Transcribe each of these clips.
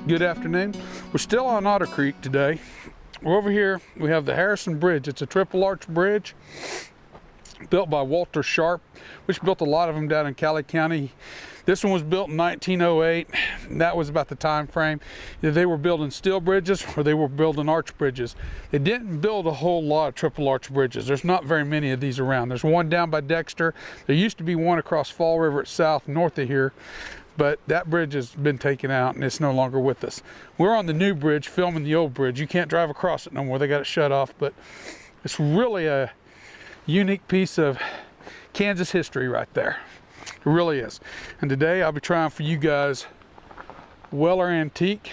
Good afternoon. We're still on Otter Creek today. We're over here, we have the Harrison Bridge. It's a triple arch bridge built by Walter Sharp, which built a lot of them down in Cali County. This one was built in 1908. And that was about the time frame. Either they were building steel bridges or they were building arch bridges. They didn't build a whole lot of triple arch bridges. There's not very many of these around. There's one down by Dexter. There used to be one across Fall River at south, north of here. But that bridge has been taken out and it's no longer with us. We're on the new bridge filming the old bridge. You can't drive across it no more. They got it shut off, but it's really a unique piece of Kansas history right there. It really is. And today I'll be trying for you guys Weller Antique.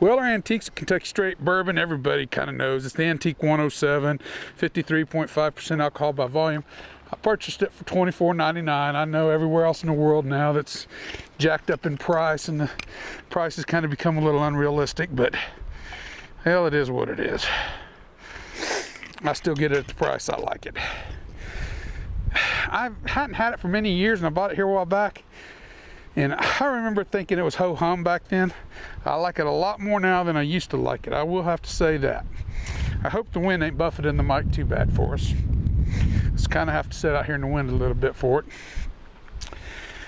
Weller Antique's a Kentucky straight bourbon. Everybody kind of knows. It's the Antique 107, 53.5% alcohol by volume. I purchased it for $24.99. I know everywhere else in the world now that's jacked up in price and the price has kind of become a little unrealistic, but hell, it is what it is. I still get it at the price I like it. I hadn't had it for many years and I bought it here a while back. And I remember thinking it was ho-hum back then. I like it a lot more now than I used to like it. I will have to say that. I hope the wind ain't buffeting the mic too bad for us. Just kind of have to sit out here in the wind a little bit for it.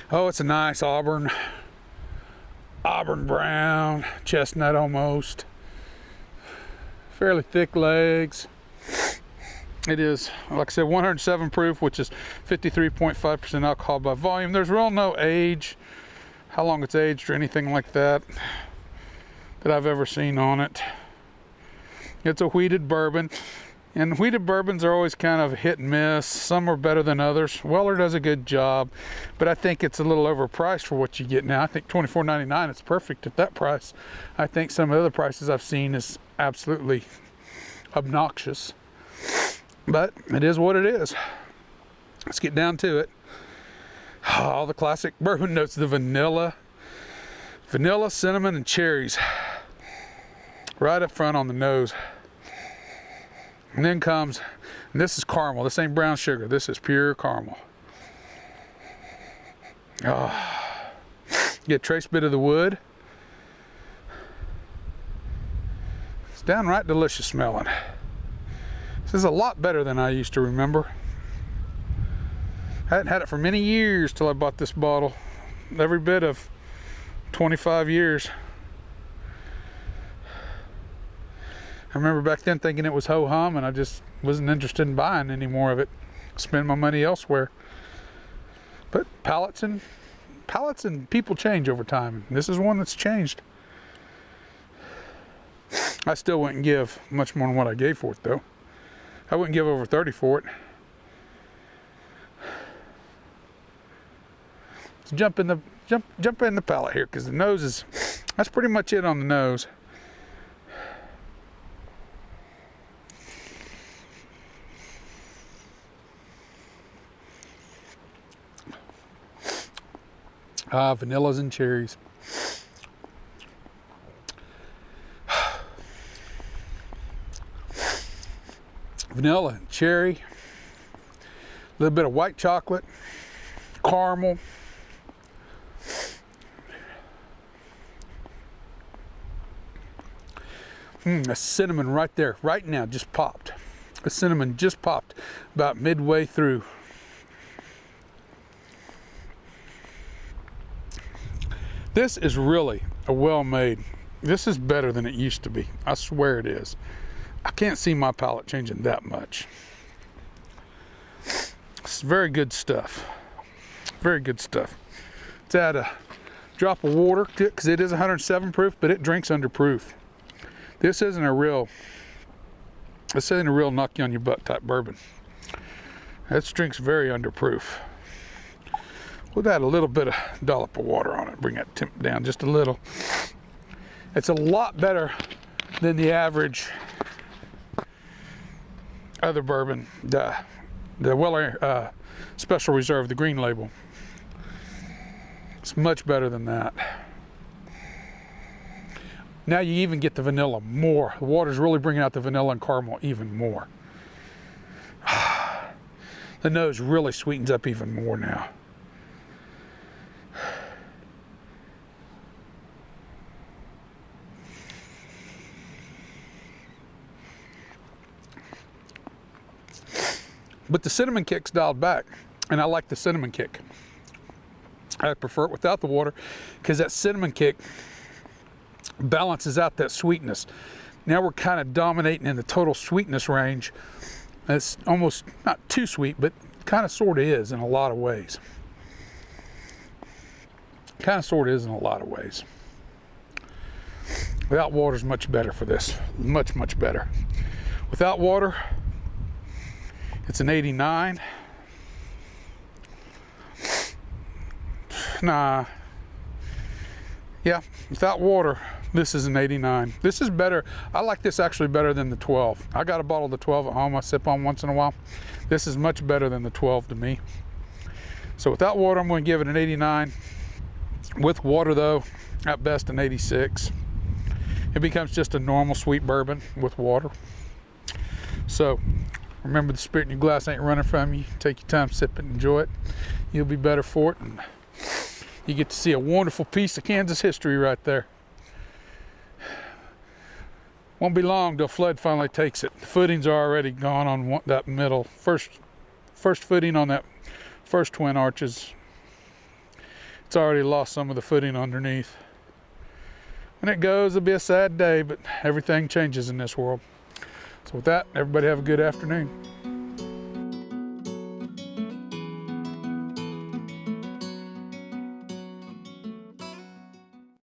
Oh, it's a nice auburn brown, chestnut almost. Fairly thick legs. It is, like I said, 107 proof, which is 53.5% alcohol by volume. There's real no age, how long it's aged or anything like that I've ever seen on it. It's a wheated bourbon. And wheated bourbons are always kind of hit and miss. Some are better than others. Weller does a good job, but I think it's a little overpriced for what you get now. I think $24.99 is perfect at that price. I think some of the other prices I've seen is absolutely obnoxious, but it is what it is. Let's get down to it. All the classic bourbon notes, the vanilla, cinnamon, and cherries right up front on the nose. And then comes, and this is caramel. This ain't brown sugar. This is pure caramel. Oh, get a trace bit of the wood. It's downright delicious smelling. This is a lot better than I used to remember. I hadn't had it for many years till I bought this bottle. Every bit of 25 years. I remember back then thinking it was ho-hum and I just wasn't interested in buying any more of it. Spend my money elsewhere. But palates and people change over time. This is one that's changed. I still wouldn't give much more than what I gave for it though. I wouldn't give over 30 for it. Let's jump in the palate here, because the nose is, that's pretty much it on the nose. Vanillas and cherries. Vanilla and cherry. A little bit of white chocolate. Caramel. The cinnamon right there, right now, just popped. The cinnamon just popped about midway through. This is really a well-made. This is better than it used to be. I swear it is. I can't see my palate changing that much. It's very good stuff. Very good stuff. Let's add a drop of water to it, because it is 107 proof, but it drinks under proof. This isn't a real knock you on your butt type bourbon. This drinks very under proof. We'll add a little bit of dollop of water on it, bring that temp down just a little. It's a lot better than the average other bourbon, the Weller Special Reserve, the green label. It's much better than that. Now you even get the vanilla more. The water's really bringing out the vanilla and caramel even more. The nose really sweetens up even more now. but the cinnamon kick's dialed back, and I like the cinnamon kick. I prefer it without the water because that cinnamon kick balances out that sweetness. Now we're kind of dominating in the total sweetness range. It's almost not too sweet, but kind of sort of is in a lot of ways. Kind of sort of is in a lot of ways. Without water is much better for this. Much, much better. Without water, it's an 89. Nah. Yeah, without water, this is an 89. This is better. I like this actually better than the 12. I got a bottle of the 12 at home I sip on once in a while. This is much better than the 12 to me. So without water, I'm going to give it an 89. With water though, at best an 86. It becomes just a normal sweet bourbon with water. So remember, the spirit in your glass ain't running from you. Take your time, sip it, enjoy it. You'll be better for it. And you get to see a wonderful piece of Kansas history right there. Won't be long till flood finally takes it. The footings are already gone on that middle. First footing on that first twin arches. It's already lost some of the footing underneath. When it goes, it'll be a sad day, but everything changes in this world. So with that, everybody have a good afternoon.